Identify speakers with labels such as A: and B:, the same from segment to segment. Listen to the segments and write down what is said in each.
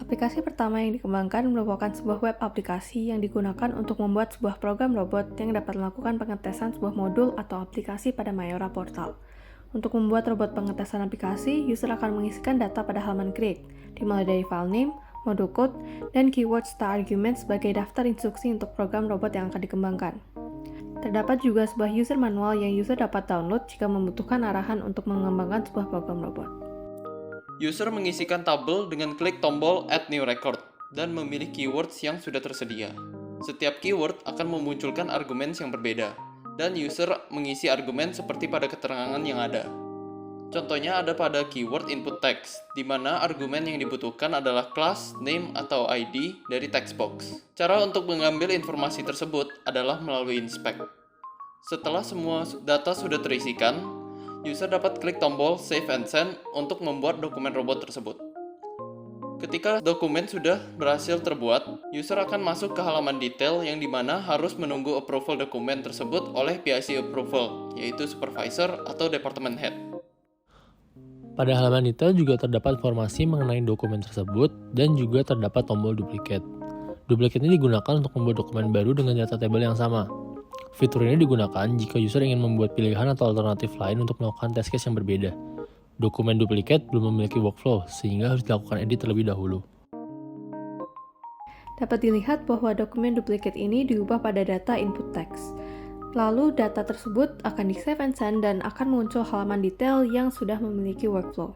A: Aplikasi pertama yang dikembangkan merupakan sebuah web aplikasi yang digunakan untuk membuat sebuah program robot yang dapat melakukan pengetesan sebuah modul atau aplikasi pada Mayora Portal. Untuk membuat robot pengetesan aplikasi, user akan mengisikan data pada halaman create, dimulai dari file name, modul code, dan keyword star argument sebagai daftar instruksi untuk program robot yang akan dikembangkan. Terdapat juga sebuah user manual yang user dapat download jika membutuhkan arahan untuk mengembangkan sebuah program robot.
B: User mengisikan tabel dengan klik tombol Add New Record dan memilih keywords yang sudah tersedia. Setiap keyword akan memunculkan argumen yang berbeda, dan user mengisi argumen seperti pada keterangan yang ada. Contohnya ada pada keyword input text, di mana argumen yang dibutuhkan adalah class, name, atau ID dari text box. Cara untuk mengambil informasi tersebut adalah melalui inspect. Setelah semua data sudah terisikan, user dapat klik tombol Save and Send untuk membuat dokumen robot tersebut. Ketika dokumen sudah berhasil terbuat, user akan masuk ke halaman detail yang dimana harus menunggu approval dokumen tersebut oleh PIC approval, yaitu supervisor atau department head.
C: Pada halaman detail juga terdapat informasi mengenai dokumen tersebut dan juga terdapat tombol duplicate. Duplicate ini digunakan untuk membuat dokumen baru dengan data table yang sama. Fitur ini digunakan jika user ingin membuat pilihan atau alternatif lain untuk melakukan test case yang berbeda. Dokumen duplicate belum memiliki workflow, sehingga harus dilakukan edit terlebih dahulu.
A: Dapat dilihat bahwa dokumen duplicate ini diubah pada data input text. Lalu data tersebut akan di-save and send dan akan muncul halaman detail yang sudah memiliki workflow.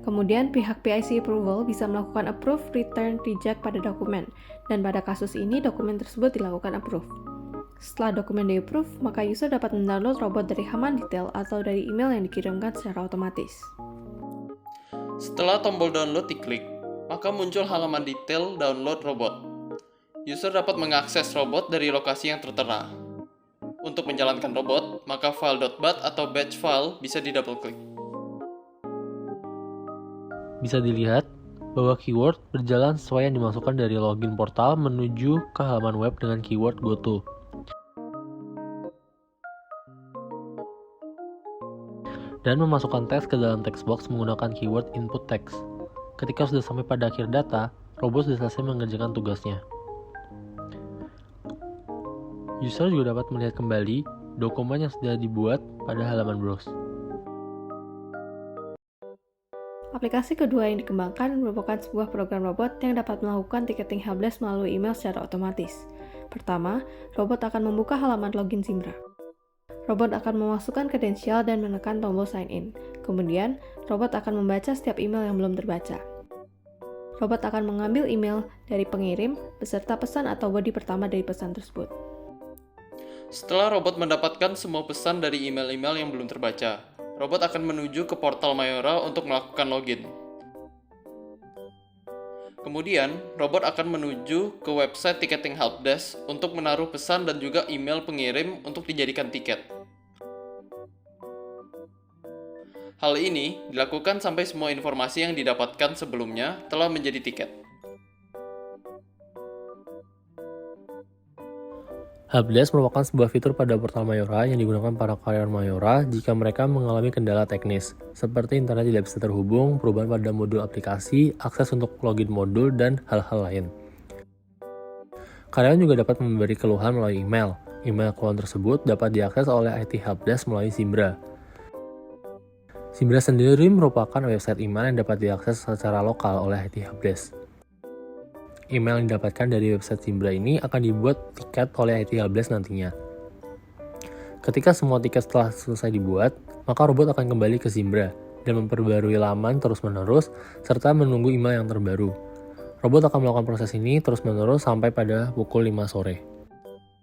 A: Kemudian pihak PIC approval bisa melakukan approve, return, reject pada dokumen, dan pada kasus ini dokumen tersebut dilakukan approve. Setelah dokumen di-approve, maka user dapat mendownload robot dari halaman detail atau dari email yang dikirimkan secara otomatis.
B: Setelah tombol download diklik, maka muncul halaman detail download robot. User dapat mengakses robot dari lokasi yang tertera. Untuk menjalankan robot, maka file .bat atau batch file bisa di-double-klik.
C: Bisa dilihat bahwa keyword berjalan sesuai yang dimasukkan dari login portal menuju ke halaman web dengan keyword goto. Dan memasukkan teks ke dalam text box menggunakan keyword input text. Ketika sudah sampai pada akhir data, robot sudah selesai mengerjakan tugasnya. User juga dapat melihat kembali dokumen yang sudah dibuat pada halaman browse.
A: Aplikasi kedua yang dikembangkan merupakan sebuah program robot yang dapat melakukan ticketing helpdesk melalui email secara otomatis. Pertama, robot akan membuka halaman login Zimbra. Robot akan memasukkan kredensial dan menekan tombol sign in. Kemudian, robot akan membaca setiap email yang belum terbaca. Robot akan mengambil email dari pengirim beserta pesan atau body pertama dari pesan tersebut.
B: Setelah robot mendapatkan semua pesan dari email-email yang belum terbaca, robot akan menuju ke portal Mayora untuk melakukan login. Kemudian, robot akan menuju ke website ticketing helpdesk untuk menaruh pesan dan juga email pengirim untuk dijadikan tiket. Hal ini dilakukan sampai semua informasi yang didapatkan sebelumnya telah menjadi tiket.
C: Helpdesk merupakan sebuah fitur pada portal Mayora yang digunakan para karyawan Mayora jika mereka mengalami kendala teknis, seperti internet tidak bisa terhubung, perubahan pada modul aplikasi, akses untuk login modul, dan hal-hal lain. Karyawan juga dapat memberi keluhan melalui email. Email keluhan tersebut dapat diakses oleh IT Helpdesk melalui Zimbra. Zimbra sendiri merupakan website email yang dapat diakses secara lokal oleh IT Helpdesk. Email yang didapatkan dari website Zimbra ini akan dibuat tiket oleh IT Helpdesk nantinya. Ketika semua tiket telah selesai dibuat, maka robot akan kembali ke Zimbra dan memperbarui laman terus-menerus serta menunggu email yang terbaru. Robot akan melakukan proses ini terus-menerus sampai pada pukul 5 sore.